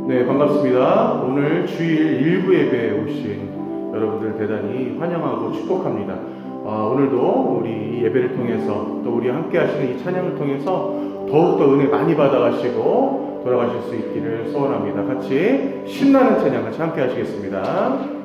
네, 반갑습니다. 오늘 주일 일부 예배에 오신 여러분들 대단히 환영하고 축복합니다. 오늘도 우리 이 예배를 통해서 또 우리 함께 하시는 이 찬양을 통해서 더욱더 은혜 많이 받아가시고 돌아가실 수 있기를 소원합니다. 같이 신나는 찬양 같이 함께 하시겠습니다.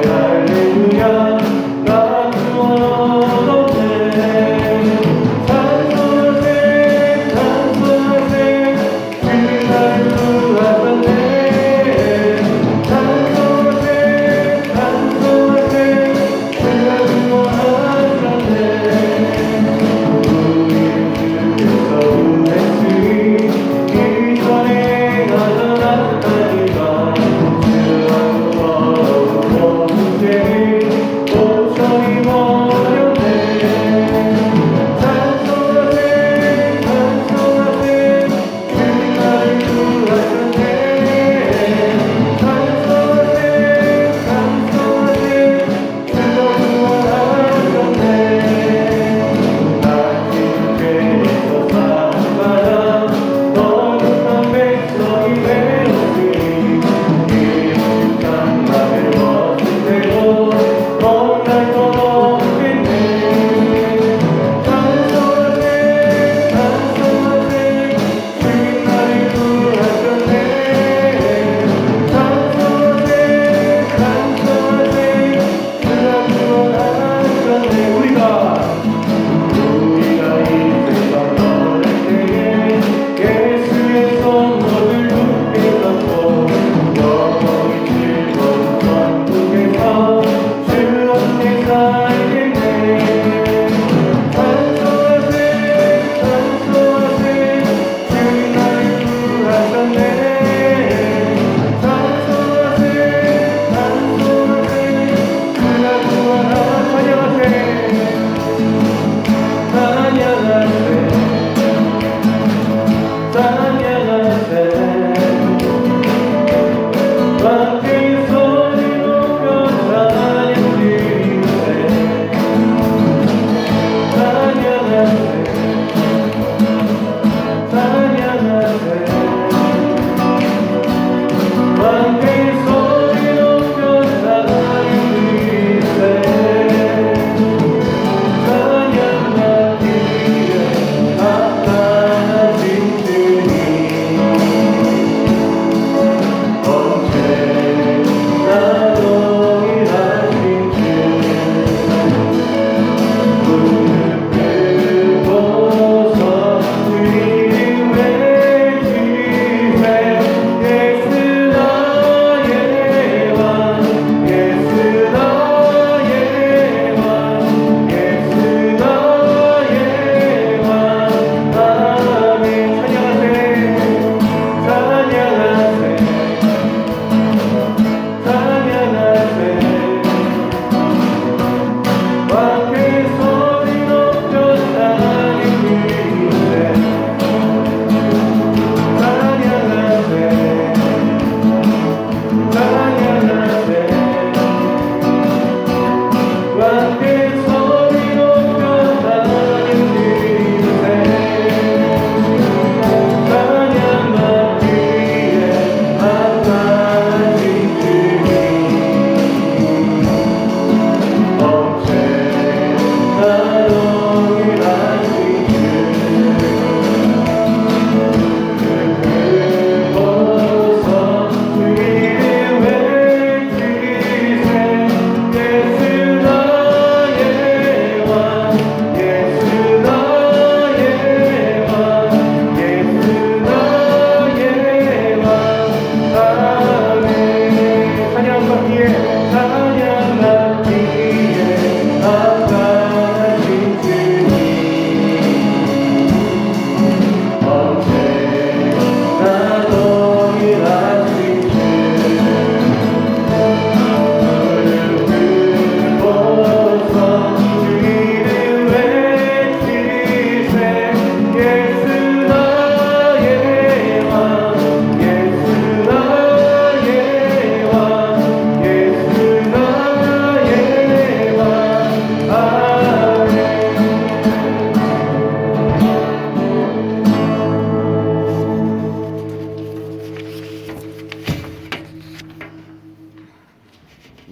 할렐루야, 나 구원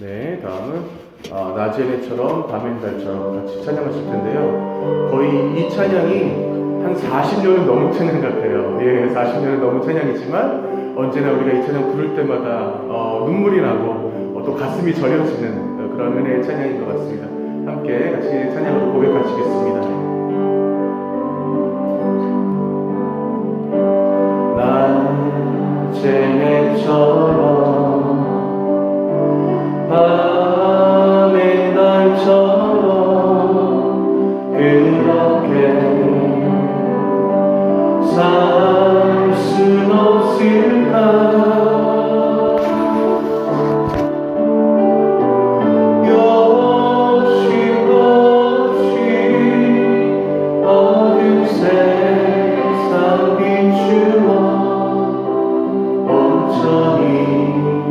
네, 다음은 나제네처럼 밤의 달처럼 같이 찬양하실 텐데요. 거의 이 찬양이 한 40년은 넘은 찬양 같아요. 예, 40년은 넘은 찬양이지만 언제나 우리가 이 찬양 부를 때마다 눈물이 나고 또 가슴이 저려지는 그런 은혜의 찬양인 것 같습니다. 함께 같이 찬양으로 고백하시겠습니다. 나제네처럼 밤의 날처럼 그렇게 살 순 없을까? 욕심없이 어두운 세상 비추어 온전히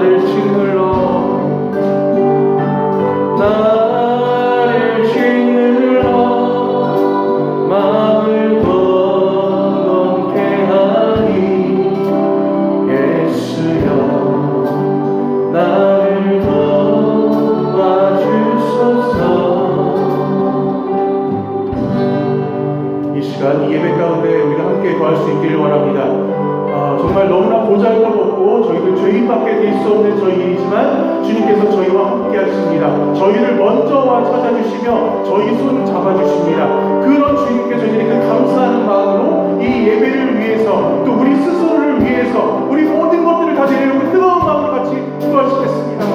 나를 짓눌러 나를 짓눌러 마음을 번번케 하니 예수여 나를 도와주소서. 이 시간 이 예배 가운데 우리가 함께 거할 수 있기를 원합니다. 정말 너무나 보잘것없고 저희들 죄인밖에 될 수 없는 저희이지만 주님께서 저희와 함께 하십니다. 저희를 먼저 와 찾아주시며 저희 손을 잡아주십니다. 그런 주님께 저희들이 그 감사하는 마음으로 이 예배를 위해서 또 우리 스스로를 위해서 우리 모든 것들을 다 내려놓고 뜨거운 마음을 같이 기도하시겠습니다.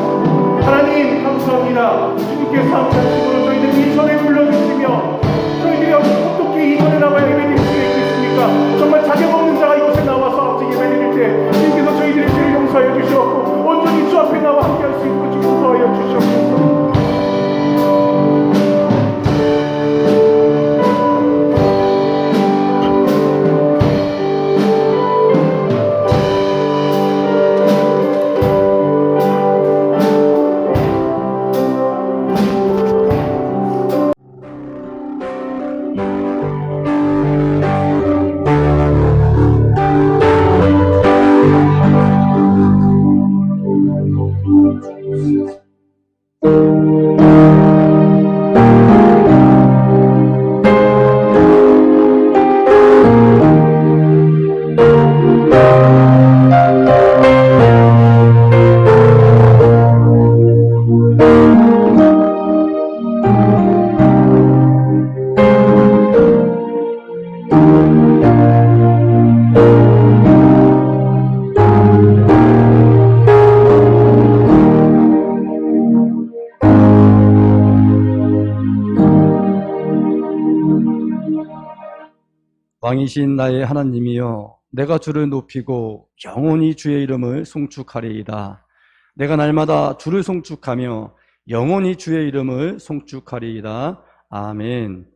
하나님 감사합니다. 주님께서 함께하시고 저희들 이전에 불러주시며 저희들이 어떻게 이전에 나와야 예배드릴 수 있겠습니까? 정말 자격 없는 자가 이곳에 나와서 예배드릴 때 주님께서 저희들의 죄를 용서하여 주시옵고 온전히 주 앞에 나와 함께할 수 있도록 용서하여 주시옵소서. 왕이신 나의 하나님이여, 내가 주를 높이고 영원히 주의 이름을 송축하리이다. 내가 날마다 주를 송축하며 영원히 주의 이름을 송축하리이다. 아멘.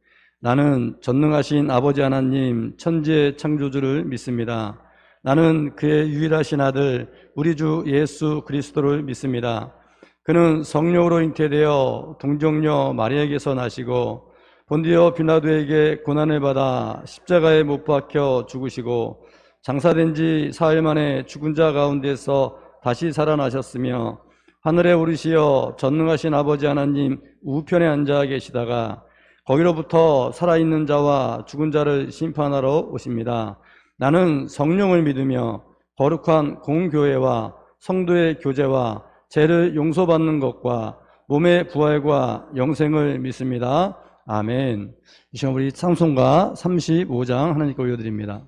나는 전능하신 아버지 하나님 천지의 창조주를 믿습니다. 나는 그의 유일하신 아들 우리 주 예수 그리스도를 믿습니다. 그는 성령으로 잉태되어 동정녀 마리아에게서 나시고 본디오 빌라도에게 고난을 받아 십자가에 못 박혀 죽으시고 장사된 지 사흘 만에 죽은 자 가운데서 다시 살아나셨으며 하늘에 오르시어 전능하신 아버지 하나님 우편에 앉아 계시다가 거기로부터 살아있는 자와 죽은 자를 심판하러 오십니다. 나는 성령을 믿으며 거룩한 공교회와 성도의 교제와 죄를 용서받는 것과 몸의 부활과 영생을 믿습니다. 아멘. 이 시간 우리 찬송가 35장 하나님께 올려드립니다.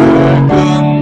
늙은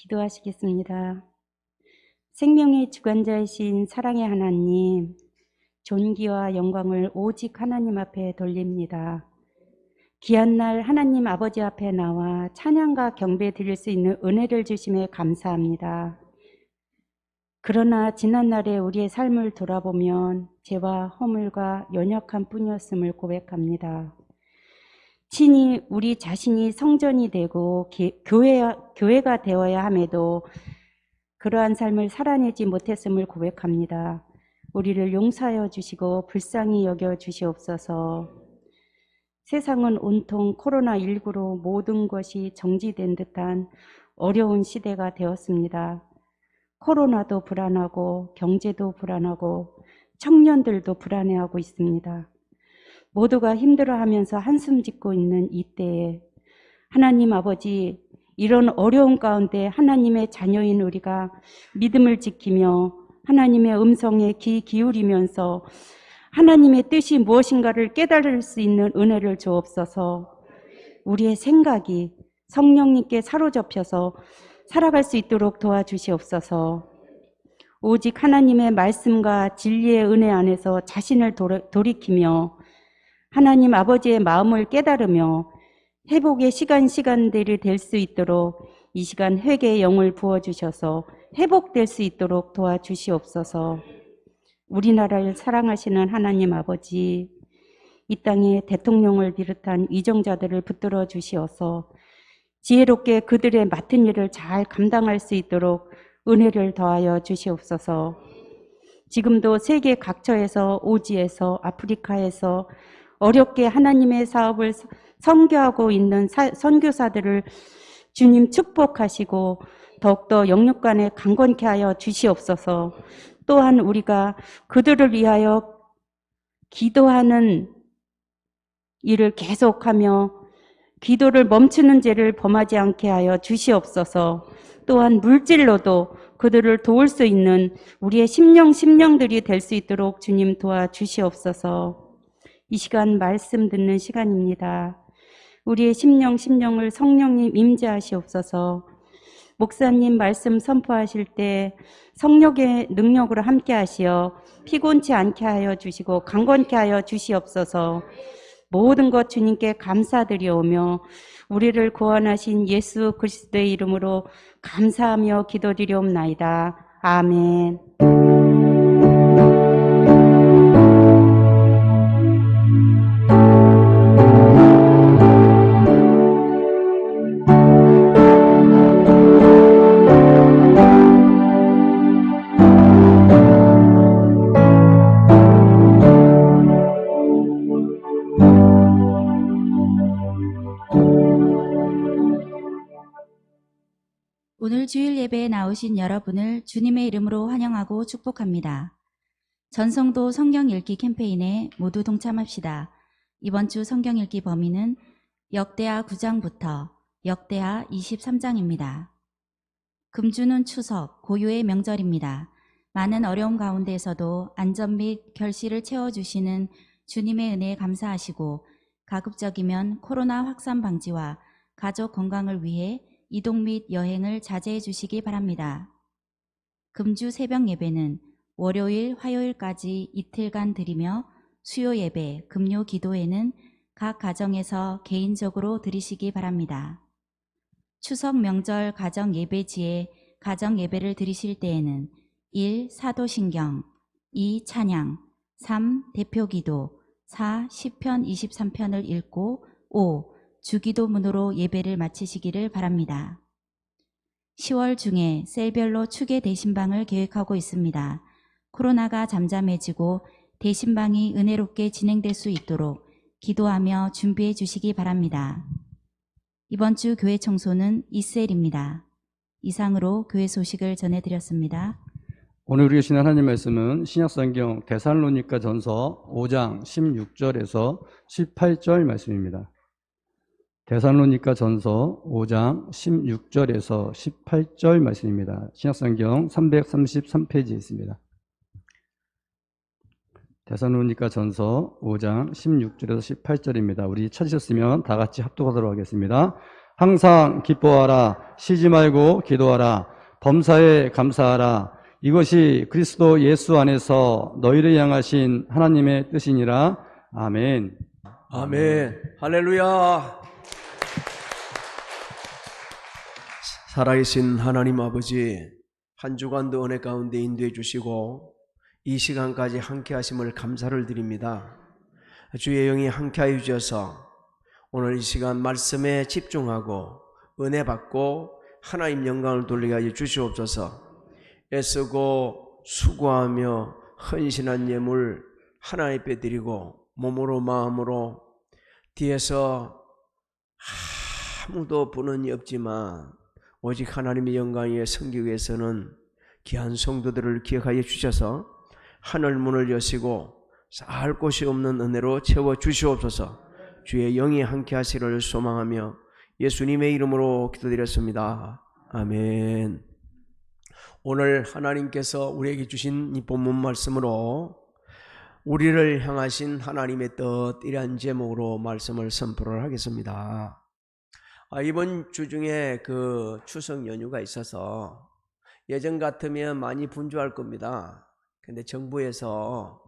기도하시겠습니다. 생명의 주관자이신 사랑의 하나님, 존귀와 영광을 오직 하나님 앞에 돌립니다. 귀한 날 하나님 아버지 앞에 나와 찬양과 경배 드릴 수 있는 은혜를 주심에 감사합니다. 그러나 지난날의 우리의 삶을 돌아보면 죄와 허물과 연약한 뿐이었음을 고백합니다. 친히 우리 자신이 성전이 되고 교회가 되어야 함에도 그러한 삶을 살아내지 못했음을 고백합니다. 우리를 용서하여 주시고 불쌍히 여겨 주시옵소서. 세상은 온통 코로나19로 모든 것이 정지된 듯한 어려운 시대가 되었습니다. 코로나도 불안하고 경제도 불안하고 청년들도 불안해하고 있습니다. 모두가 힘들어하면서 한숨 짓고 있는 이때에 하나님 아버지, 이런 어려운 가운데 하나님의 자녀인 우리가 믿음을 지키며 하나님의 음성에 귀 기울이면서 하나님의 뜻이 무엇인가를 깨달을 수 있는 은혜를 주옵소서. 우리의 생각이 성령님께 사로잡혀서 살아갈 수 있도록 도와주시옵소서. 오직 하나님의 말씀과 진리의 은혜 안에서 자신을 돌이키며 하나님 아버지의 마음을 깨달으며 회복의 시간들이 될 수 있도록 이 시간 회개의 영을 부어주셔서 회복될 수 있도록 도와주시옵소서. 우리나라를 사랑하시는 하나님 아버지, 이 땅에 대통령을 비롯한 위정자들을 붙들어 주시어서 지혜롭게 그들의 맡은 일을 잘 감당할 수 있도록 은혜를 더하여 주시옵소서. 지금도 세계 각처에서, 오지에서, 아프리카에서 어렵게 하나님의 사업을 선교하고 있는 선교사들을 주님 축복하시고 더욱더 영육간에 강건케 하여 주시옵소서. 또한 우리가 그들을 위하여 기도하는 일을 계속하며 기도를 멈추는 죄를 범하지 않게 하여 주시옵소서. 또한 물질로도 그들을 도울 수 있는 우리의 심령들이 될 수 있도록 주님 도와주시옵소서. 이 시간 말씀 듣는 시간입니다. 우리의 심령을 성령님 임재하시옵소서. 목사님 말씀 선포하실 때 성령의 능력으로 함께 하시어 피곤치 않게 하여 주시고 강건케 하여 주시옵소서. 모든 것 주님께 감사드리오며 우리를 구원하신 예수 그리스도의 이름으로 감사하며 기도드리옵나이다. 아멘. 오늘 주일 예배에 나오신 여러분을 주님의 이름으로 환영하고 축복합니다. 전성도 성경 읽기 캠페인에 모두 동참합시다. 이번 주 성경 읽기 범위는 역대하 9장부터 역대하 23장입니다. 금주는 추석, 고유의 명절입니다. 많은 어려움 가운데에서도 안전 및 결실을 채워주시는 주님의 은혜에 감사하시고 가급적이면 코로나 확산 방지와 가족 건강을 위해 이동 및 여행을 자제해 주시기 바랍니다. 금주 새벽 예배는 월요일, 화요일까지 이틀간 드리며 수요 예배, 금요 기도회는 각 가정에서 개인적으로 드리시기 바랍니다. 추석 명절 가정 예배지에 가정 예배를 드리실 때에는 1. 사도신경, 2. 찬양, 3. 대표기도, 4. 시편 23편을 읽고 5. 주기도문으로 예배를 마치시기를 바랍니다. 10월 중에 셀별로 추계 대신방을 계획하고 있습니다. 코로나가 잠잠해지고 대신방이 은혜롭게 진행될 수 있도록 기도하며 준비해 주시기 바랍니다. 이번 주 교회 청소는 이스엘입니다. 이상으로 교회 소식을 전해드렸습니다. 오늘 우리가 시는 하나님 말씀은 신약성경 데살로니가 전서 5장 16절에서 18절 말씀입니다. 데살로니가 전서 5장 16절에서 18절 말씀입니다. 신약성경 333페이지에 있습니다. 데살로니가 전서 5장 16절에서 18절입니다. 우리 찾으셨으면 다 같이 합독하도록 하겠습니다. 항상 기뻐하라. 쉬지 말고 기도하라. 범사에 감사하라. 이것이 그리스도 예수 안에서 너희를 향하신 하나님의 뜻이니라. 아멘. 아멘. 할렐루야. 살아계신 하나님 아버지, 한 주간도 은혜 가운데 인도해 주시고 이 시간까지 함께 하심을 감사를 드립니다. 주의 영이 함께 하여 주셔서 오늘 이 시간 말씀에 집중하고 은혜 받고 하나님 영광을 돌리게 하여 주시옵소서. 애쓰고 수고하며 헌신한 예물 하나님 앞에 드리고 몸으로 마음으로 뒤에서 아무도 보는 이 없지만 오직 하나님의 영광 위에 섬기기 위해서는 귀한 성도들을 기억하여 주셔서 하늘 문을 여시고 살 곳이 없는 은혜로 채워 주시옵소서. 주의 영이 함께 하시기를 소망하며 예수님의 이름으로 기도드렸습니다. 아멘. 오늘 하나님께서 우리에게 주신 이 본문 말씀으로 우리를 향하신 하나님의 뜻이란 제목으로 말씀을 선포를 하겠습니다. 이번 주 중에 그 추석 연휴가 있어서 예전 같으면 많이 분주할 겁니다. 근데 정부에서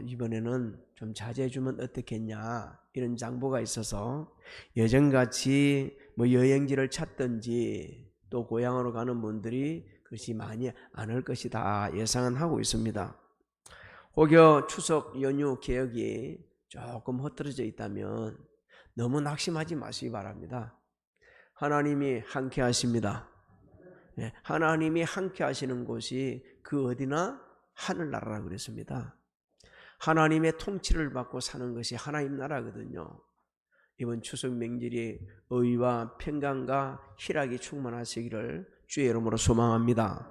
이번에는 좀 자제해 주면 어떻겠냐 이런 장보가 있어서 예전같이 뭐 여행지를 찾든지 또 고향으로 가는 분들이 그것이 많이 안 올 것이다 예상은 하고 있습니다. 혹여 추석 연휴 계획이 조금 흐트러져 있다면 너무 낙심하지 마시기 바랍니다. 하나님이 함께 하십니다. 하나님이 함께 하시는 곳이 그 어디나 하늘나라라고 그랬습니다. 하나님의 통치를 받고 사는 것이 하나님 나라거든요. 이번 추석 명절이 의와 평강과 희락이 충만하시기를 주의 이름으로 소망합니다.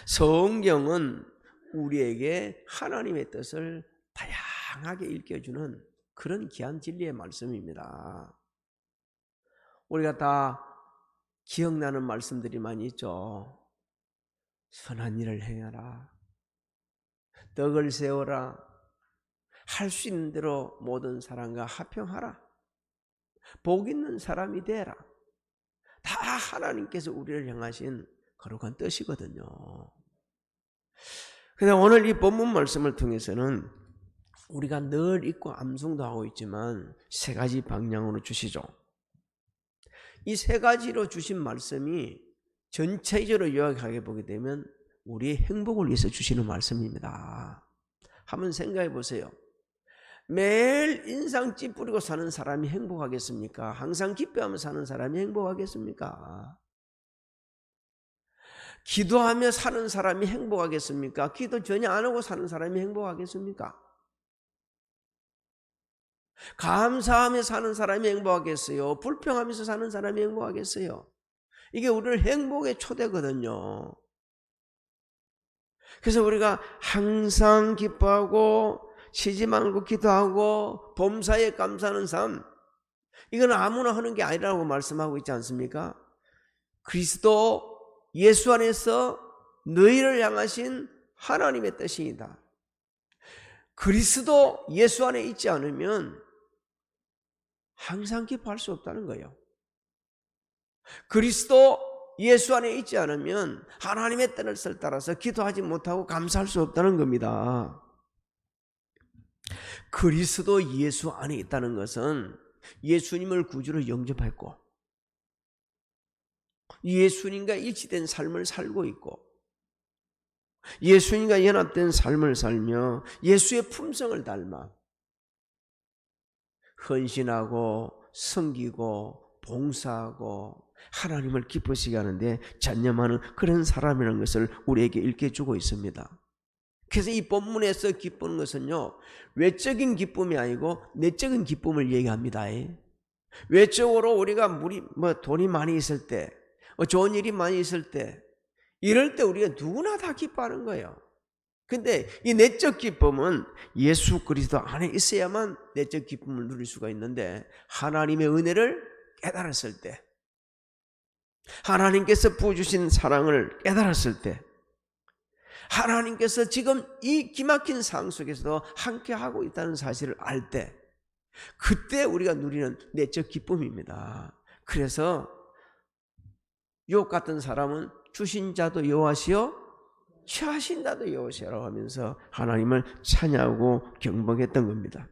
성경은 우리에게 하나님의 뜻을 다양하게 일깨워주는 그런 귀한 진리의 말씀입니다. 우리가 다 기억나는 말씀들이 많이 있죠. 선한 일을 행하라. 덕을 세워라. 할 수 있는 대로 모든 사람과 화평하라. 복 있는 사람이 되라. 다 하나님께서 우리를 향하신 거룩한 뜻이거든요. 그런데 오늘 이 본문 말씀을 통해서는 우리가 늘 읽고 암송도 하고 있지만 세 가지 방향으로 주시죠. 이 세 가지로 주신 말씀이 전체적으로 요약하게 보게 되면 우리의 행복을 위해서 주시는 말씀입니다. 한번 생각해 보세요. 매일 인상 찌푸리고 사는 사람이 행복하겠습니까? 항상 기뻐하며 사는 사람이 행복하겠습니까? 기도하며 사는 사람이 행복하겠습니까? 기도 전혀 안 하고 사는 사람이 행복하겠습니까? 감사하며 사는 사람이 행복하겠어요? 불평하면서 사는 사람이 행복하겠어요? 이게 우리를 행복의 초대거든요. 그래서 우리가 항상 기뻐하고 쉬지 말고 기도하고 범사에 감사하는 삶, 이건 아무나 하는 게 아니라고 말씀하고 있지 않습니까? 그리스도 예수 안에서 너희를 향하신 하나님의 뜻이다. 그리스도 예수 안에 있지 않으면 항상 기뻐할 수 없다는 거예요. 그리스도 예수 안에 있지 않으면 하나님의 뜻을 따라서 기도하지 못하고 감사할 수 없다는 겁니다. 그리스도 예수 안에 있다는 것은 예수님을 구주로 영접했고 예수님과 일치된 삶을 살고 있고 예수님과 연합된 삶을 살며 예수의 품성을 닮아 헌신하고 섬기고 봉사하고 하나님을 기쁘시게 하는데 전념하는 그런 사람이라는 것을 우리에게 일깨주고 있습니다. 그래서 이 본문에서 기쁘는 것은요, 외적인 기쁨이 아니고 내적인 기쁨을 얘기합니다. 외적으로 우리가 돈이 많이 있을 때, 좋은 일이 많이 있을 때, 이럴 때 우리가 누구나 다 기뻐하는 거예요. 근데 이 내적 기쁨은 예수 그리스도 안에 있어야만 내적 기쁨을 누릴 수가 있는데, 하나님의 은혜를 깨달았을 때, 하나님께서 부어주신 사랑을 깨달았을 때, 하나님께서 지금 이 기막힌 상황 속에서도 함께하고 있다는 사실을 알 때, 그때 우리가 누리는 내적 기쁨입니다. 그래서 욥 같은 사람은 주신 자도 여호와시요 취하신 자도 여호와시라고 하면서 하나님을 찬양하고 경배했던 겁니다.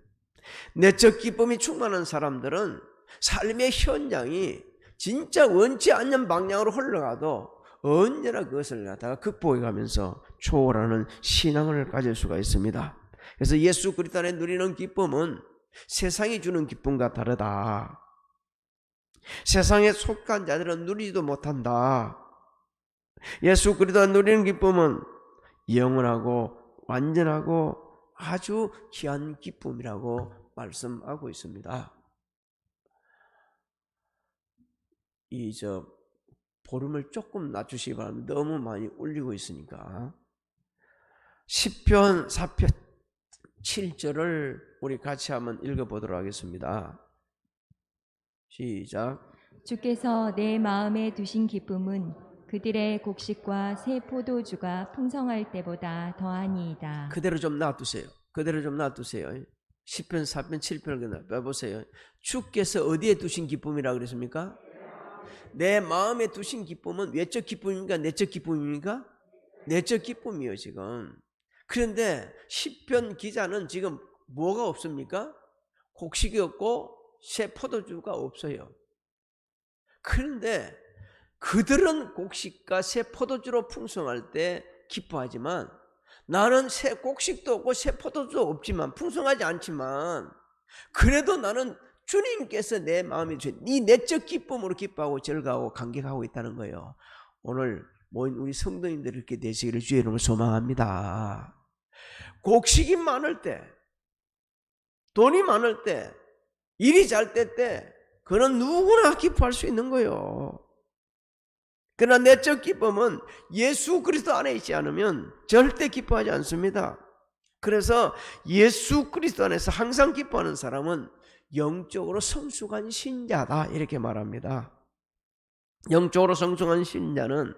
내적 기쁨이 충만한 사람들은 삶의 현장이 진짜 원치 않는 방향으로 흘러가도 언제나 그것을 갖다가 극복해 가면서 초월하는 신앙을 가질 수가 있습니다. 그래서 예수 그리스도 안에 누리는 기쁨은 세상이 주는 기쁨과 다르다. 세상에 속한 자들은 누리지도 못한다. 예수 그리스도 안에 누리는 기쁨은 영원하고 완전하고 아주 귀한 기쁨이라고 말씀하고 있습니다. 볼륨을 조금 낮추시기 바랍니다. 너무 많이 울리고 있으니까. 시편 4편 7절을 우리 같이 한번 읽어보도록 하겠습니다. 시작. 주께서 내 마음에 두신 기쁨은 그들의 곡식과 새 포도주가 풍성할 때보다 더하니이다. 그대로 좀 놔두세요. 그대로 좀 놔두세요. 시편 4편 7편을 빼보세요. 주께서 어디에 두신 기쁨이라고 그랬습니까? 내 마음에 두신 기쁨은 외적 기쁨입니까? 내적 기쁨입니까? 내적 기쁨이에요 지금. 그런데 시편 기자는 지금 뭐가 없습니까? 곡식이 없고 새 포도주가 없어요. 그런데 그들은 곡식과 새 포도주로 풍성할 때 기뻐하지만 나는 새 곡식도 없고 새 포도주도 없지만 풍성하지 않지만 그래도 나는 주님께서 내 마음에 주신 이 내적 기쁨으로 기뻐하고 즐거워하고 감격하고 있다는 거예요. 오늘 모인 우리 성도님들 이렇게 되시기를 주의 이름으로 소망합니다. 곡식이 많을 때, 돈이 많을 때, 일이 잘 될 때 그는 누구나 기뻐할 수 있는 거예요. 그러나 내적 기쁨은 예수 그리스도 안에 있지 않으면 절대 기뻐하지 않습니다. 그래서 예수 그리스도 안에서 항상 기뻐하는 사람은 영적으로 성숙한 신자다 이렇게 말합니다. 영적으로 성숙한 신자는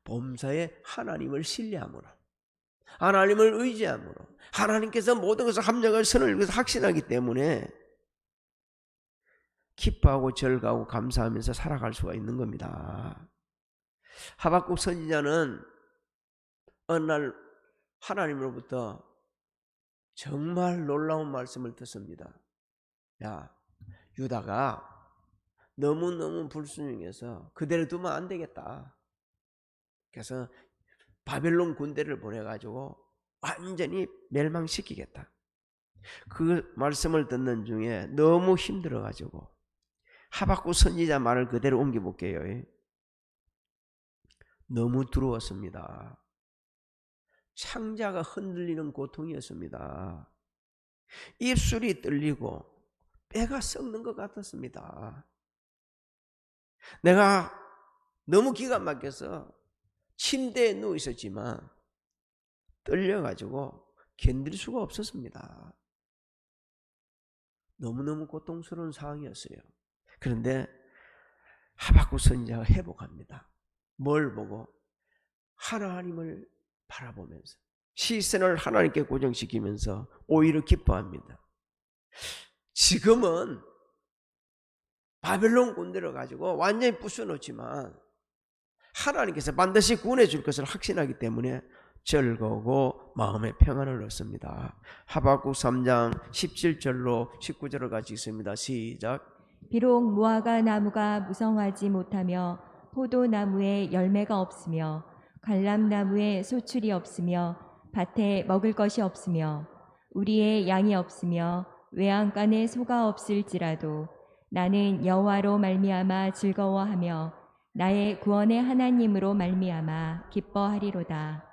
범사에 하나님을 신뢰함으로 하나님을 의지함으로 하나님께서 모든 것을 합력을 선을 위해서 확신하기 때문에 기뻐하고 즐거워하고 감사하면서 살아갈 수가 있는 겁니다. 하박국 선지자는 어느 날 하나님으로부터 정말 놀라운 말씀을 듣습니다. 야, 유다가 너무너무 불순종해서 그대로 두면 안 되겠다. 그래서 바벨론 군대를 보내가지고 완전히 멸망시키겠다. 그 말씀을 듣는 중에 너무 힘들어가지고 하박국 선지자 말을 그대로 옮겨볼게요. 너무 두려웠습니다. 창자가 흔들리는 고통이었습니다. 입술이 떨리고 뼈가 썩는 것 같았습니다. 내가 너무 기가 막혀서 침대에 누워 있었지만 떨려가지고 견딜 수가 없었습니다. 너무너무 고통스러운 상황이었어요. 그런데 하박국 선지자가 회복합니다. 뭘 보고? 하나님을 바라보면서 시선을 하나님께 고정시키면서 오히려 기뻐합니다. 지금은 바벨론 군대를 가지고 완전히 부숴놓지만 하나님께서 반드시 구원해 줄 것을 확신하기 때문에 즐거우고 마음의 평안을 얻습니다. 하박국 3장 17절로 19절을 같이 읽습니다. 시작. 비록 무화과 나무가 무성하지 못하며 포도나무에 열매가 없으며 갈람나무에 소출이 없으며 밭에 먹을 것이 없으며 우리의 양이 없으며 외양간에 소가 없을지라도 나는 여호와로 말미암아 즐거워하며 나의 구원의 하나님으로 말미암아 기뻐하리로다.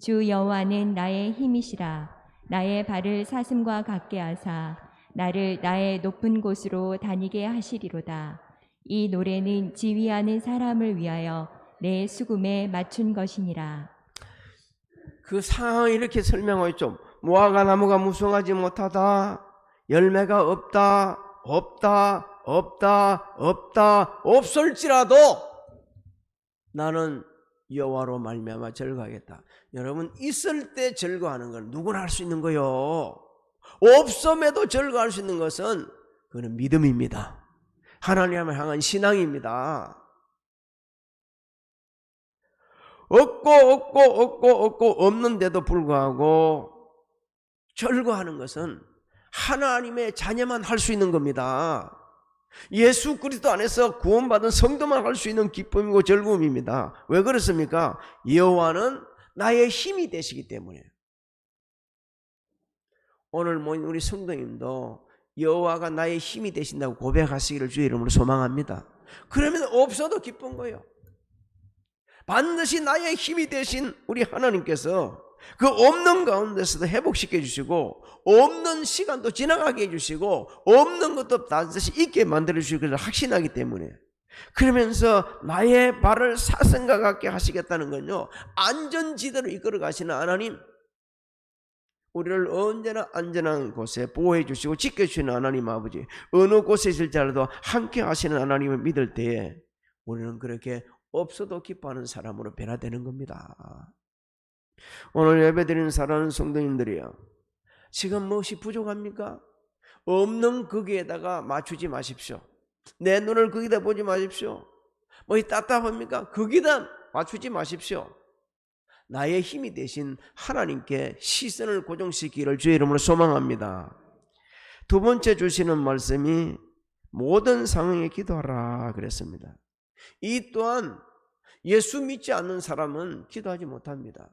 주 여호와는 나의 힘이시라. 나의 발을 사슴과 같게 하사 나를 나의 높은 곳으로 다니게 하시리로다. 이 노래는 지휘하는 사람을 위하여 내 수금에 맞춘 것이니라. 그 상황을 이렇게 설명하고 있죠. 무화과 나무가 무성하지 못하다. 열매가 없다. 없을지라도 나는 여호와로 말미암아 즐거워하겠다. 여러분, 있을 때 즐거워하는 건 누구나 할 수 있는 거요. 없음에도 즐거워할 수 있는 것은 그는 믿음입니다. 하나님을 향한 신앙입니다. 없고 없는데도 불구하고 절거하는 것은 하나님의 자녀만 할 수 있는 겁니다. 예수 그리스도 안에서 구원받은 성도만 할 수 있는 기쁨이고 즐거움입니다. 왜 그렇습니까? 여호와는 나의 힘이 되시기 때문에. 오늘 모인 우리 성도님도 여호와가 나의 힘이 되신다고 고백하시기를 주의 이름으로 소망합니다. 그러면 없어도 기쁜 거예요. 반드시 나의 힘이 되신 우리 하나님께서 그 없는 가운데서도 회복시켜 주시고, 없는 시간도 지나가게 해주시고, 없는 것도 반드시 있게 만들어 주시고, 그걸 확신하기 때문에. 그러면서 나의 발을 사슴과 같게 하시겠다는 건요, 안전지대로 이끌어 가시는 하나님, 우리를 언제나 안전한 곳에 보호해 주시고 지켜주시는 하나님 아버지, 어느 곳에 있을지라도 함께 하시는 하나님을 믿을 때에 우리는 그렇게 없어도 기뻐하는 사람으로 변화되는 겁니다. 오늘 예배드리는 사랑하는 성도님들이요, 지금 무엇이 부족합니까? 없는 거기에다가 맞추지 마십시오. 내 눈을 거기다 보지 마십시오. 뭐이 답답합니까? 거기다 맞추지 마십시오. 나의 힘이 되신 하나님께 시선을 고정시키기를 주의 이름으로 소망합니다. 두 번째 주시는 말씀이 모든 상황에 기도하라 그랬습니다. 이 또한 예수 믿지 않는 사람은 기도하지 못합니다.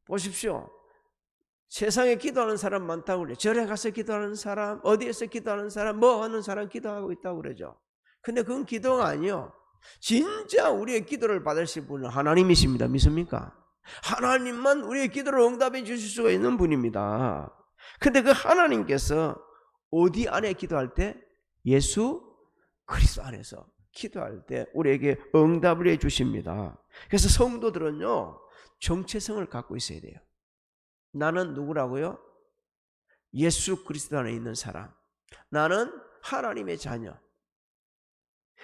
보십시오. 세상에 기도하는 사람 많다고 그래요. 절에 가서 기도하는 사람, 어디에서 기도하는 사람, 뭐 하는 사람 기도하고 있다고 그러죠. 근데 그건 기도가 아니요, 진짜 우리의 기도를 받으실 분은 하나님이십니다. 믿습니까? 하나님만 우리의 기도를 응답해 주실 수가 있는 분입니다. 근데 그 하나님께서 어디 안에 기도할 때? 예수 그리스도 안에서 기도할 때 우리에게 응답을 해 주십니다. 그래서 성도들은요, 정체성을 갖고 있어야 돼요. 나는 누구라고요? 예수 그리스도 안에 있는 사람. 나는 하나님의 자녀.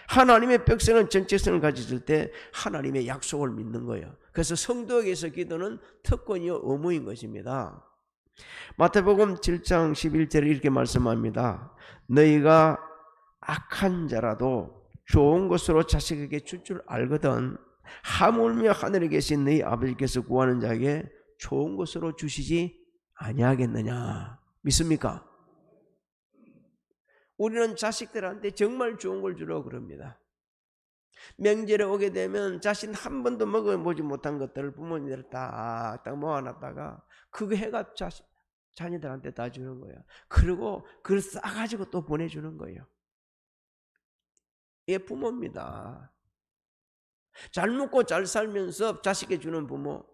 하나님의 백성은 정체성을 가졌을 때 하나님의 약속을 믿는 거예요. 그래서 성도에게서 기도는 특권이요 의무인 것입니다. 마태복음 7장 11절에 이렇게 말씀합니다. 너희가 악한 자라도 좋은 것으로 자식에게 줄 줄 알거든 하물며 하늘에 계신 너희 아버지께서 구하는 자에게 좋은 것으로 주시지 아니하겠느냐. 믿습니까? 우리는 자식들한테 정말 좋은 걸 주려고 그럽니다. 명절에 오게 되면 자신 한 번도 먹어보지 못한 것들을 부모님들 딱 모아놨다가 그거 해가 자녀들한테 다 주는 거예요. 그리고 그걸 싸가지고 또 보내주는 거예요. 이게 부모입니다. 잘 먹고 잘 살면서 자식에 주는 부모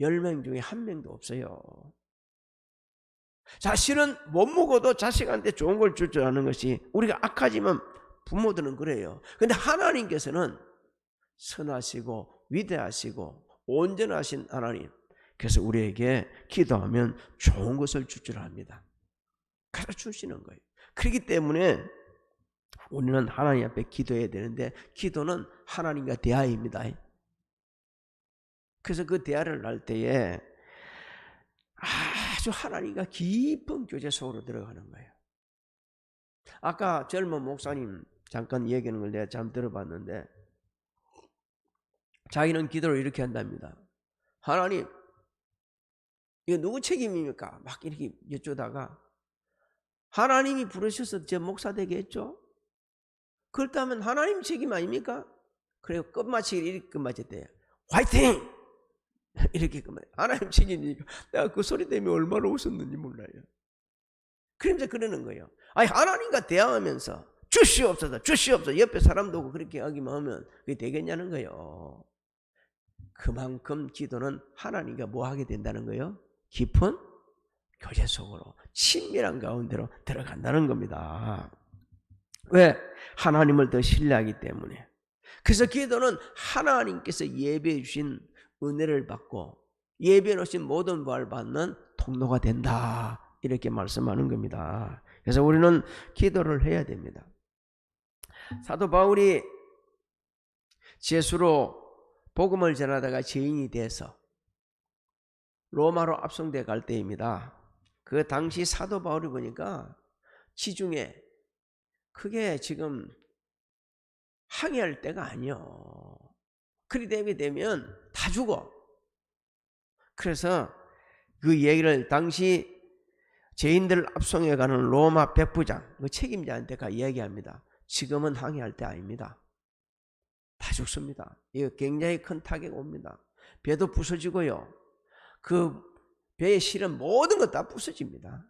10명 중에 1명도 없어요. 자신은 못 먹어도 자식한테 좋은 걸 줄 줄 아는 것이 우리가 악하지만 부모들은 그래요. 근데 하나님께서는 선하시고 위대하시고 온전하신 하나님, 그래서 우리에게 기도하면 좋은 것을 줄 줄 압니다. 가르쳐주시는 거예요. 그렇기 때문에 우리는 하나님 앞에 기도해야 되는데, 기도는 하나님과 대화입니다. 그래서 그 대화를 할 때에 아주 하나님과 깊은 교제 속으로 들어가는 거예요. 아까 젊은 목사님 잠깐 얘기하는 걸 내가 참 들어봤는데, 자기는 기도를 이렇게 한답니다. 하나님, 이거 누구 책임입니까? 막 이렇게 여쭈다가 하나님이 부르셔서 저 목사 되게 했죠? 그렇다면 하나님 책임 아닙니까? 그래요. 끝마치기를 이렇게 끝마쳤대요. 화이팅! 이렇게 끝마쳐. 하나님 책임이니까. 내가 그 소리 때문에 얼마나 웃었는지 몰라요. 그러면서 그러는 거예요. 아니, 하나님과 대화하면서 주시옵소서, 주시옵소서. 옆에 사람도 오고 그렇게 하기만 하면 그게 되겠냐는 거예요. 그만큼 기도는 하나님과 뭐 하게 된다는 거예요? 깊은 교제 속으로, 친밀한 가운데로 들어간다는 겁니다. 왜? 하나님을 더 신뢰하기 때문에. 그래서 기도는 하나님께서 예배해 주신 은혜를 받고 예배해 놓으신 모든 부활을 받는 통로가 된다, 이렇게 말씀하는 겁니다. 그래서 우리는 기도를 해야 됩니다. 사도 바울이 제수로 복음을 전하다가 죄인이 돼서 로마로 압송돼 갈 때입니다. 그 당시 사도 바울이 보니까 지중해 그게 지금 항의할 때가 아니요. 그리 되면 다 죽어. 그래서 그 얘기를 당시 죄인들을 압송해가는 로마 백부장 그 책임자한테 가 이야기합니다. 지금은 항의할 때 아닙니다. 다 죽습니다. 이거 굉장히 큰 타격이 옵니다. 배도 부서지고요. 그 배에 실은 모든 것 다 부서집니다.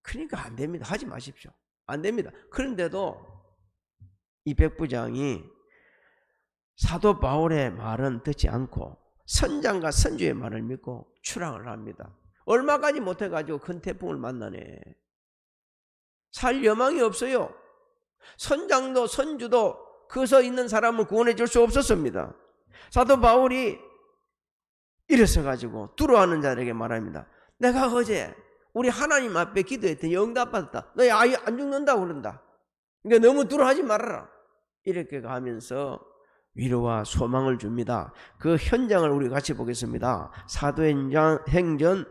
그러니까 안 됩니다. 하지 마십시오. 안 됩니다. 그런데도 이 백부장이 사도 바울의 말은 듣지 않고 선장과 선주의 말을 믿고 출항을 합니다. 얼마 가지 못해가지고 큰 태풍을 만나네. 살 여망이 없어요. 선장도 선주도 거기서 있는 사람을 구원해 줄 수 없었습니다. 사도 바울이 일어서가지고 두려워하는 자들에게 말합니다. 내가 어제 우리 하나님 앞에 기도했더니 응답받았다. 너 아예 안 죽는다고 그런다. 그러니까 너무 두려워하지 말아라. 이렇게 하면서 위로와 소망을 줍니다. 그 현장을 우리 같이 보겠습니다. 사도행전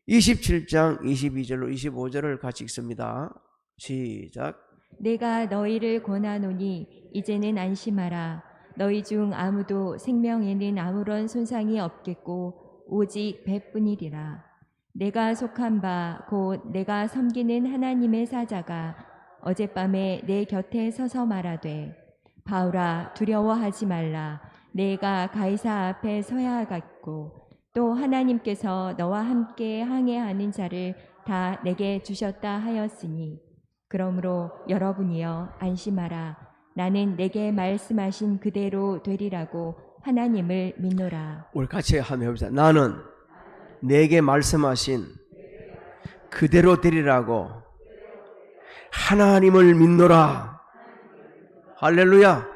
27장 22절로 25절을 같이 읽습니다. 시작. 내가 너희를 권하노니 이제는 안심하라. 너희 중 아무도 생명에는 아무런 손상이 없겠고 오직 배뿐이리라. 내가 속한 바 곧 내가 섬기는 하나님의 사자가 어젯밤에 내 곁에 서서 말하되 바울아 두려워하지 말라. 내가 가이사 앞에 서야 하겠고 또 하나님께서 너와 함께 항해하는 자를 다 내게 주셨다 하였으니 그러므로 여러분이여 안심하라. 나는 내게 말씀하신 그대로 되리라고 하나님을 믿노라. 우리 같이 한번 해봅시다. 나는 내게 말씀하신 그대로 되리라고 하나님을 믿노라. 할렐루야.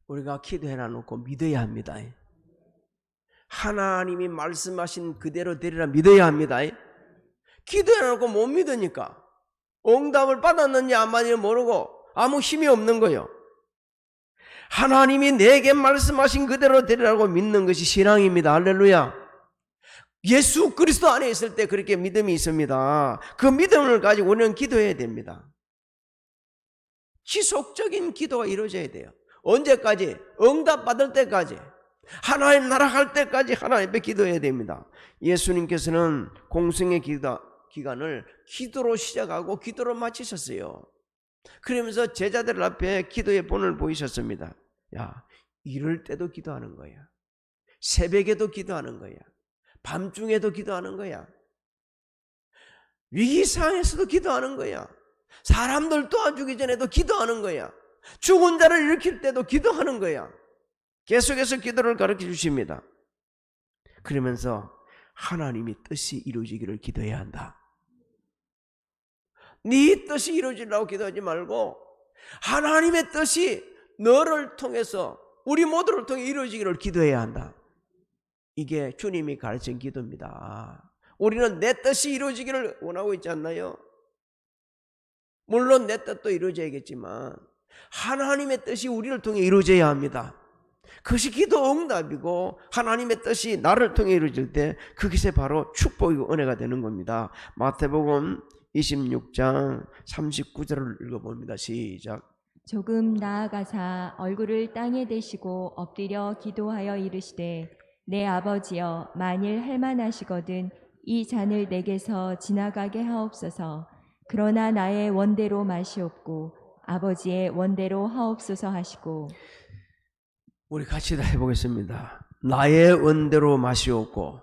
우리가 기도해 놔놓고 믿어야 합니다. 하나님이 말씀하신 그대로 되리라 믿어야 합니다. 기도해 놔놓고 못 믿으니까 응답을 받았는지 안 받았는지 모르고 아무 힘이 없는 거예요. 하나님이 내게 말씀하신 그대로 되리라고 믿는 것이 신앙입니다. 할렐루야. 예수 그리스도 안에 있을 때 그렇게 믿음이 있습니다. 그 믿음을 가지고 우리는 기도해야 됩니다. 지속적인 기도가 이루어져야 돼요. 언제까지? 응답 받을 때까지, 하나님 나라 갈 때까지 하나님 앞에 기도해야 됩니다. 예수님께서는 공생의 기간을 기도로 시작하고 기도로 마치셨어요. 그러면서 제자들 앞에 기도의 본을 보이셨습니다. 야, 이럴 때도 기도하는 거야. 새벽에도 기도하는 거야. 밤중에도 기도하는 거야. 위기 상황에서도 기도하는 거야. 사람들 도와주기 전에도 기도하는 거야. 죽은 자를 일으킬 때도 기도하는 거야. 계속해서 기도를 가르쳐 주십니다. 그러면서 하나님이 뜻이 이루어지기를 기도해야 한다. 네 뜻이 이루어지려고 기도하지 말고 하나님의 뜻이 너를 통해서 우리 모두를 통해 이루어지기를 기도해야 한다. 이게 주님이 가르친 기도입니다. 우리는 내 뜻이 이루어지기를 원하고 있지 않나요? 물론 내 뜻도 이루어져야겠지만 하나님의 뜻이 우리를 통해 이루어져야 합니다. 그것이 기도 응답이고 하나님의 뜻이 나를 통해 이루어질 때 그것이 바로 축복이고 은혜가 되는 겁니다. 마태복음 26장 39절을 읽어봅니다. 시작. 조금 나아가사 얼굴을 땅에 대시고 엎드려 기도하여 이르시되 내 아버지여 만일 할만하시거든 이 잔을 내게서 지나가게 하옵소서. 그러나 나의 원대로 마시옵고 아버지의 원대로 하옵소서 하시고. 우리 같이 다 해보겠습니다. 나의 원대로 마시옵고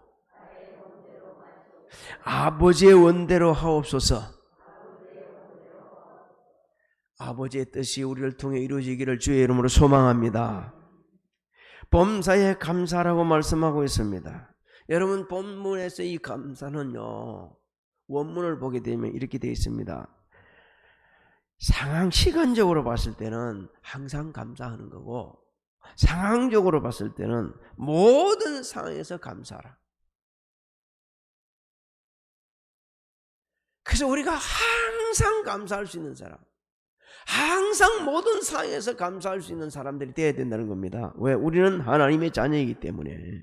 아버지의 원대로 하옵소서. 아버지의 뜻이 우리를 통해 이루어지기를 주의 이름으로 소망합니다. 범사에 감사라고 말씀하고 있습니다. 여러분 본문에서 이 감사는요, 원문을 보게 되면 이렇게 되어 있습니다. 상황 시간적으로 봤을 때는 항상 감사하는 거고 상황적으로 봤을 때는 모든 상황에서 감사하라. 그래서 우리가 항상 감사할 수 있는 사람, 항상 모든 상황에서 감사할 수 있는 사람들이 되어야 된다는 겁니다. 왜? 우리는 하나님의 자녀이기 때문에.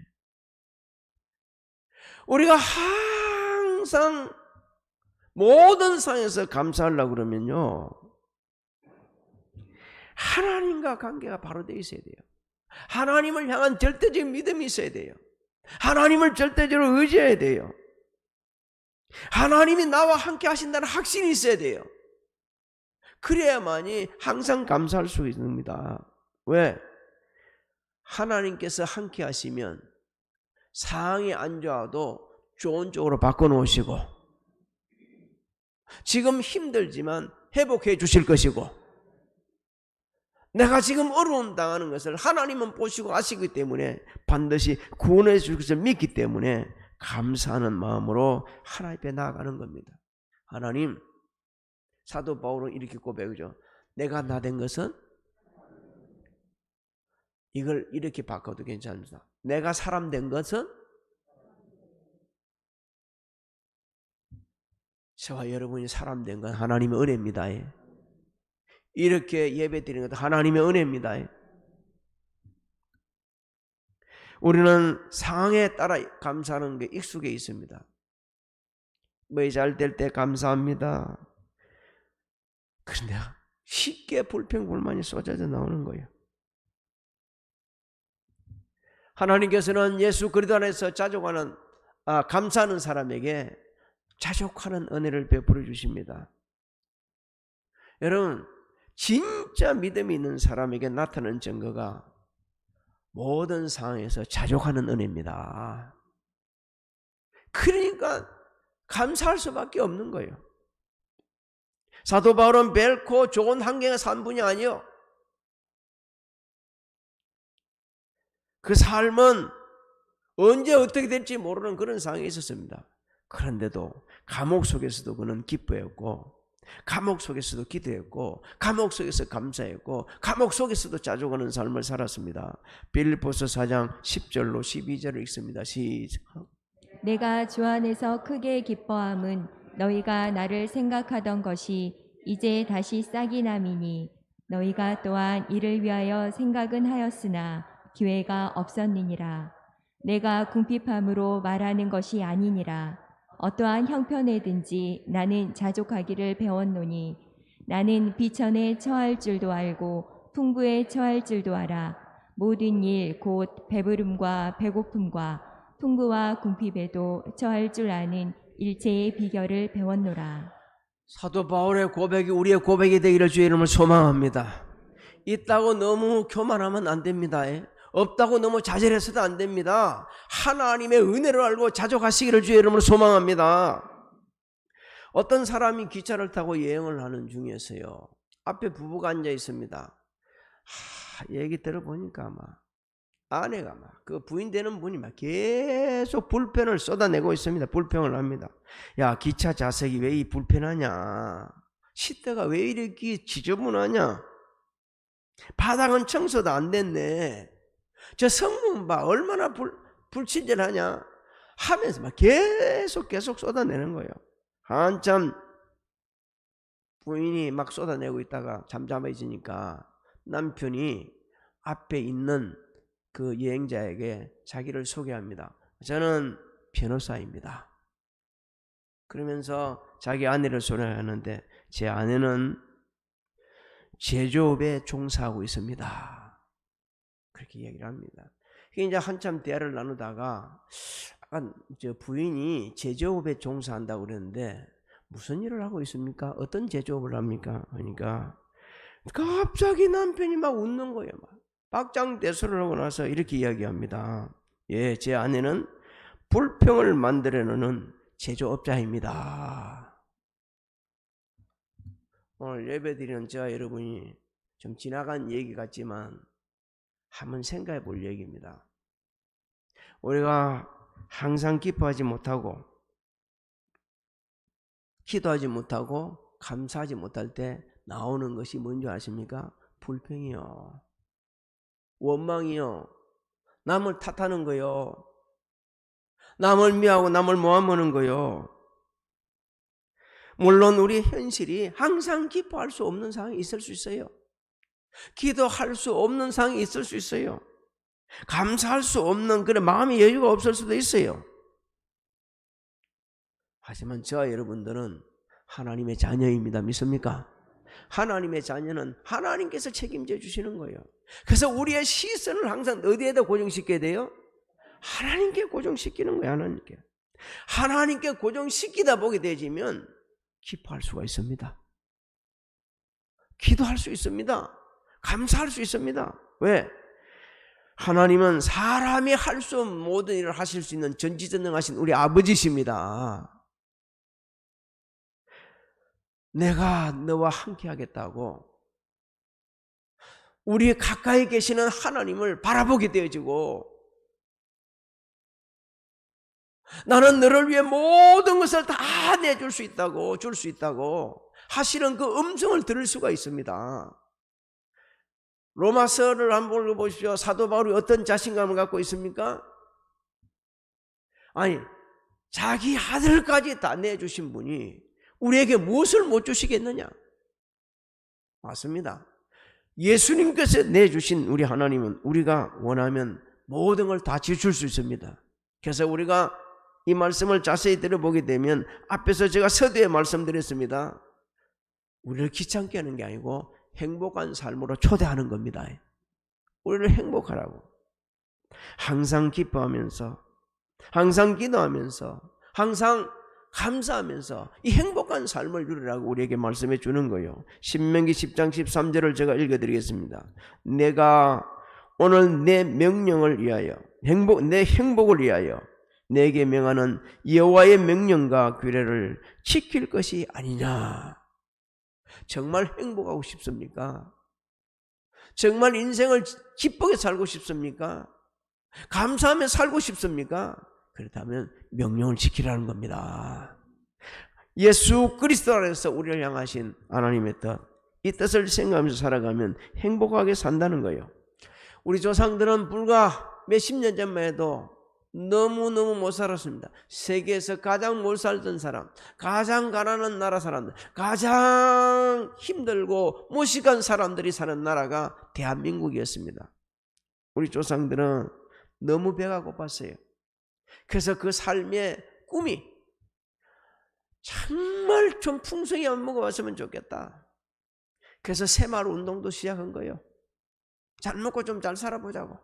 우리가 항상 모든 상황에서 감사하려고 그러면요, 하나님과 관계가 바로 되어 있어야 돼요. 하나님을 향한 절대적인 믿음이 있어야 돼요. 하나님을 절대적으로 의지해야 돼요. 하나님이 나와 함께 하신다는 확신이 있어야 돼요. 그래야만이 항상 감사할 수 있습니다. 왜? 하나님께서 함께 하시면 상황이 안 좋아도 좋은 쪽으로 바꿔놓으시고, 지금 힘들지만 회복해 주실 것이고, 내가 지금 어려움 당하는 것을 하나님은 보시고 아시기 때문에 반드시 구원해 줄 것을 믿기 때문에 감사하는 마음으로 하나님 앞에 나아가는 겁니다. 하나님, 사도 바울은 이렇게 고백하죠. 내가 나 된 것은, 이걸 이렇게 바꿔도 괜찮습니다. 내가 사람 된 것은, 저와 여러분이 사람 된 건 하나님의 은혜입니다. 이렇게 예배 드리는 것도 하나님의 은혜입니다. 우리는 상황에 따라 감사하는 게 익숙해 있습니다. 뭐 잘 될 때 감사합니다. 그런데 쉽게 불평불만이 쏟아져 나오는 거예요. 하나님께서는 예수 그리스도 안에서 감사하는 사람에게 자족하는 은혜를 베풀어 주십니다. 여러분, 진짜 믿음이 있는 사람에게 나타나는 증거가 모든 상황에서 자족하는 은혜입니다. 그러니까 감사할 수밖에 없는 거예요. 사도 바울은 결코 좋은 환경에 산 분이 아니요, 그 삶은 언제 어떻게 될지 모르는 그런 상황에 있었습니다. 그런데도 감옥 속에서도 그는 기뻐했고, 감옥 속에서도 기도했고, 감옥 속에서 감사했고, 감옥 속에서도 자족하는 삶을 살았습니다. 빌립보서 4장 10절로 12절을 읽습니다. 시작. 내가 주 안에서 크게 기뻐함은 너희가 나를 생각하던 것이 이제 다시 싹이 남이니 너희가 또한 이를 위하여 생각은 하였으나 기회가 없었느니라. 내가 궁핍함으로 말하는 것이 아니니라. 어떠한 형편에든지 나는 자족하기를 배웠노니 나는 비천에 처할 줄도 알고 풍부에 처할 줄도 알아. 모든 일 곧 배부름과 배고픔과 풍부와 궁핍에도 처할 줄 아는 일체의 비결을 배웠노라. 사도 바울의 고백이 우리의 고백이 되기를 주의 이름을 소망합니다. 있다고 너무 교만하면 안 됩니다. 없다고 너무 자절해서도 안 됩니다. 하나님의 은혜를 알고 자족하시기를 주의 이름으로 소망합니다. 어떤 사람이 기차를 타고 여행을 하는 중에서요, 앞에 부부가 앉아 있습니다. 얘기 들어보니까 아내가 그 부인 되는 분이 계속 불편을 쏟아내고 있습니다. 불평을 합니다. 야, 기차 좌석이 왜 이 불편하냐? 시트가 왜 이렇게 지저분하냐? 바닥은 청소도 안 됐네. 저 성문 봐, 얼마나 불친절하냐 하면서 계속 쏟아내는 거예요. 한참 부인이 쏟아내고 있다가 잠잠해지니까 남편이 앞에 있는 그 여행자에게 자기를 소개합니다. 저는 변호사입니다. 그러면서 자기 아내를 소개하는데, 제 아내는 제조업에 종사하고 있습니다. 그렇게 얘기를 합니다. 이제 한참 대화를 나누다가 저 부인이 제조업에 종사한다고 그랬는데 무슨 일을 하고 있습니까? 어떤 제조업을 합니까? 그러니까 갑자기 남편이 웃는 거예요. 박장대소를 하고 나서 이렇게 이야기합니다. 예, 제 아내는 불평을 만들어내는 제조업자입니다. 오늘 예배드리는 저와 여러분이 좀 지나간 얘기 같지만 한번 생각해 볼 얘기입니다. 우리가 항상 기뻐하지 못하고 기도하지 못하고 감사하지 못할 때 나오는 것이 뭔지 아십니까? 불평이요, 원망이요, 남을 탓하는 거요, 남을 미워하고 남을 모함하는 거요. 물론 우리 현실이 항상 기뻐할 수 없는 상황이 있을 수 있어요. 기도할 수 없는 상황이 있을 수 있어요. 감사할 수 없는 그런 마음의 여유가 없을 수도 있어요. 하지만 저와 여러분들은 하나님의 자녀입니다. 믿습니까? 하나님의 자녀는 하나님께서 책임져 주시는 거예요. 그래서 우리의 시선을 항상 어디에다 고정시켜야 돼요? 하나님께 고정시키는 거예요. 하나님께 고정시키다 보게 되지면 기뻐할 수가 있습니다. 기도할 수 있습니다. 감사할 수 있습니다. 왜? 하나님은 사람이 할 수 없는 모든 일을 하실 수 있는 전지전능하신 우리 아버지십니다. 내가 너와 함께 하겠다고 우리 가까이 계시는 하나님을 바라보게 되어지고, 나는 너를 위해 모든 것을 다 내줄 수 있다고, 줄 수 있다고 하시는 그 음성을 들을 수가 있습니다. 로마서를 한번 읽어보십시오. 사도 바울이 어떤 자신감을 갖고 있습니까? 아니, 자기 아들까지 다 내주신 분이 우리에게 무엇을 못 주시겠느냐? 맞습니다. 예수님께서 내주신 우리 하나님은 우리가 원하면 모든 걸 다 지출 수 있습니다. 그래서 우리가 이 말씀을 자세히 들어보게 되면, 앞에서 제가 서두에 말씀드렸습니다. 우리를 귀찮게 하는 게 아니고 행복한 삶으로 초대하는 겁니다. 우리를 행복하라고. 항상 기뻐하면서, 항상 기도하면서, 항상 감사하면서 이 행복한 삶을 누리라고 우리에게 말씀해 주는 거예요. 신명기 10장 13절을 제가 읽어드리겠습니다. 내가 오늘 내 명령을 위하여, 내 행복을 위하여 내게 명하는 여호와의 명령과 규례를 지킬 것이 아니냐. 정말 행복하고 싶습니까? 정말 인생을 기쁘게 살고 싶습니까? 감사하며 살고 싶습니까? 그렇다면 명령을 지키라는 겁니다. 예수 그리스도 안에서 우리를 향하신 하나님의 뜻, 이 뜻을 생각하면서 살아가면 행복하게 산다는 거예요. 우리 조상들은 불과 몇십 년 전만 해도 너무너무 못 살았습니다. 세계에서 가장 못 살던 사람, 가장 가난한 나라 사람들, 가장 힘들고 무식한 사람들이 사는 나라가 대한민국이었습니다. 우리 조상들은 너무 배가 고팠어요. 그래서 그 삶의 꿈이 정말 좀 풍성히 안 먹어봤으면 좋겠다. 그래서 새마을 운동도 시작한 거예요. 잘 먹고 좀 잘 살아보자고.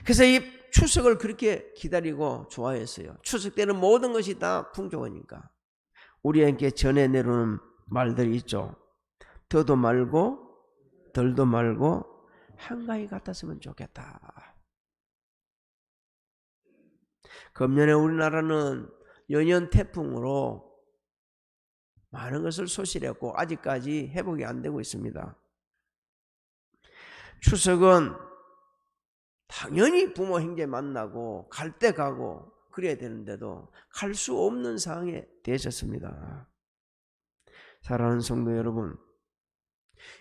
그래서 이 추석을 그렇게 기다리고 좋아했어요. 추석 때는 모든 것이 다 풍족하니까. 우리에게 전해 내려오는 말들이 있죠. 더도 말고 덜도 말고 한가위 같았으면 좋겠다. 금년에 우리나라는 연이은 태풍으로 많은 것을 소실했고 아직까지 회복이 안 되고 있습니다. 추석은 당연히 부모 형제 만나고 갈 때 가고 그래야 되는데도 갈 수 없는 상황에 되셨습니다. 사랑하는 성도 여러분,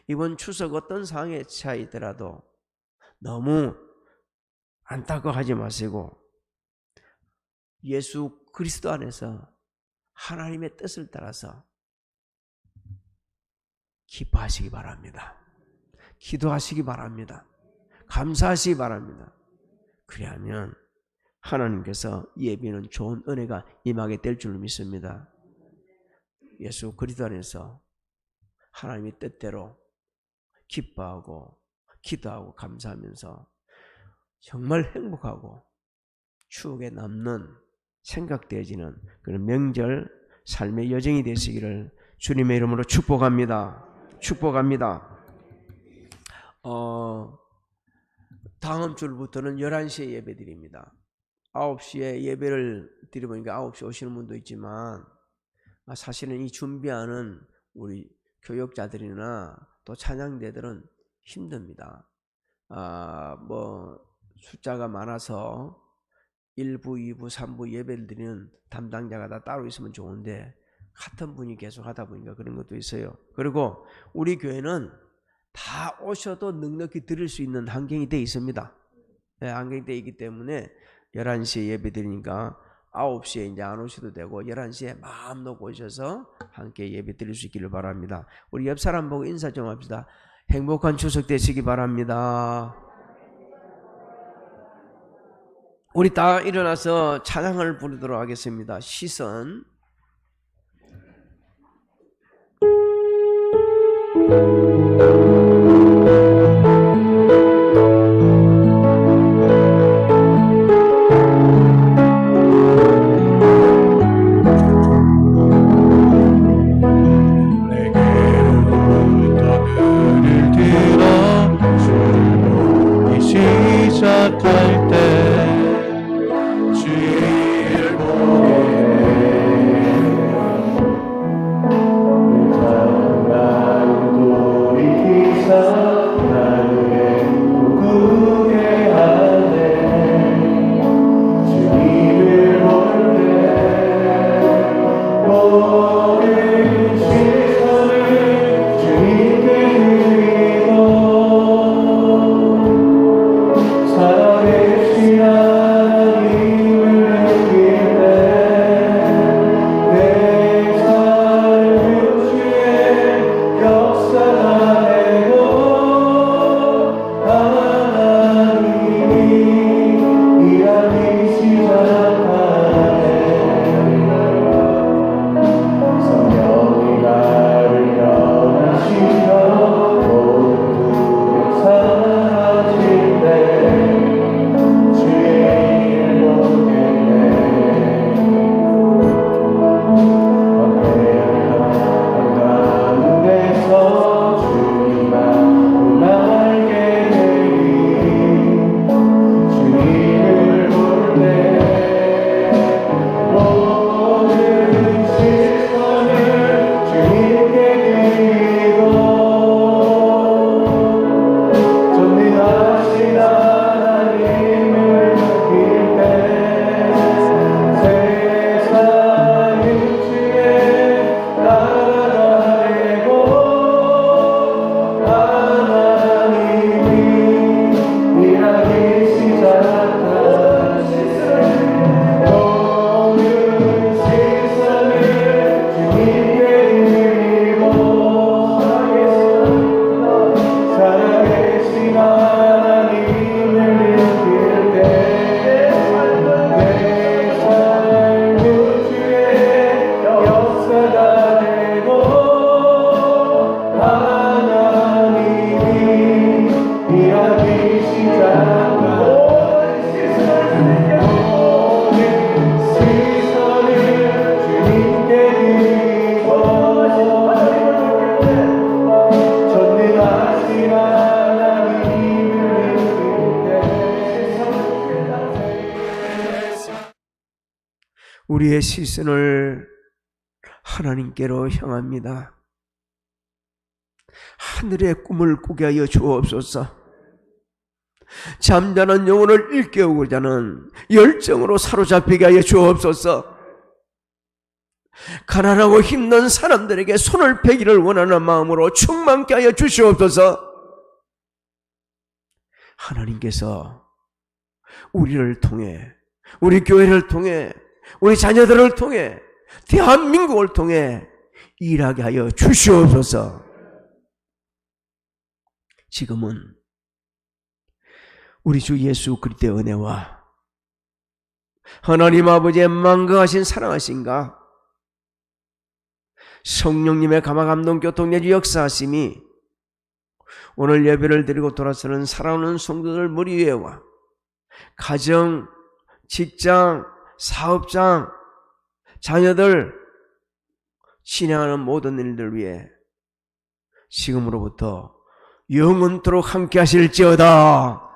이번 추석 어떤 상황에 처해 있더라도 너무 안타까워하지 마시고 예수 그리스도 안에서 하나님의 뜻을 따라서 기뻐하시기 바랍니다. 기도하시기 바랍니다. 감사하시기 바랍니다. 그리하면 하나님께서 예비는 좋은 은혜가 임하게 될 줄 믿습니다. 예수 그리스도 안에서 하나님의 뜻대로 기뻐하고 기도하고 감사하면서 정말 행복하고 추억에 남는 생각되어지는 그런 명절 삶의 여정이 되시기를 주님의 이름으로 축복합니다. 축복합니다. 다음 주부터는 11시에 예배 드립니다. 9시에 예배를 드려보니까 9시 오시는 분도 있지만 사실은 이 준비하는 우리 교역자들이나 또 찬양대들은 힘듭니다. 숫자가 많아서 1부, 2부, 3부 예배를 드리는 담당자가 다 따로 있으면 좋은데 같은 분이 계속 하다 보니까 그런 것도 있어요. 그리고 우리 교회는 다 오셔도 넉넉히 드릴 수 있는 환경이 되어 있습니다. 네, 환경이 되어 있기 때문에 11시에 예배 드리니까 9시에 이제 안 오셔도 되고 11시에 마음 놓고 오셔서 함께 예배 드릴 수 있기를 바랍니다. 우리 옆 사람 보고 인사 좀 합시다. 행복한 추석 되시기 바랍니다. 우리 다 일어나서 찬양을 부르도록 하겠습니다. 시선 내게로부터 그를 들어 주를 보기 시작할 때 주를 보게 나를 돌이키사 나를 구구게 하네 주님을 볼때 모든 시선을 주님께 드리고 살아계신 하나님을 느낄 때내 삶은 주의 역사가 되고 하나님이 일하기 시작하네 성령이 나를 변하시며 모든 두려움 사라질 때 주의 일을 보겠네 한가운데서 주님만 알게 되리 주님을 볼때 모든 시선을 주님께 드리고 전능하신 하나님을 느낄 때 세상은 주의 나라가 되고 하나님이 일하기 시작하시네 모든 시선을 주님께 드리고 살아계신 하나님을 느낄 때내 삶은 주의 역사가 되고 하나님이 일하기 시작하네 모든 시선을 주님께 드리고 전능하신 하나님을 느낄 때 우리의 시선을 하나님께로 향합니다. 하늘의 꿈을 꾸게 하여 주옵소서. 잠자는 영혼을 일깨우고자 하는 열정으로 사로잡히게 하여 주옵소서. 가난하고 힘든 사람들에게 손을 펴기를 원하는 마음으로 충만케 하여 주시옵소서. 하나님께서 우리를 통해, 우리 교회를 통해, 우리 자녀들을 통해, 대한민국을 통해 일하게 하여 주시옵소서. 지금은 우리 주 예수 그리스도의 은혜와 하나님 아버지의 만강하신 사랑하신가 성령님의 감화감동 교통내주 역사하심이 오늘 예배를 드리고 돌아서는 사랑하는 성도들 머리 위에와 가정, 직장, 사업장, 자녀들, 신앙하는 모든 일들 위해 지금으로부터 영원토록 함께 하실지어다.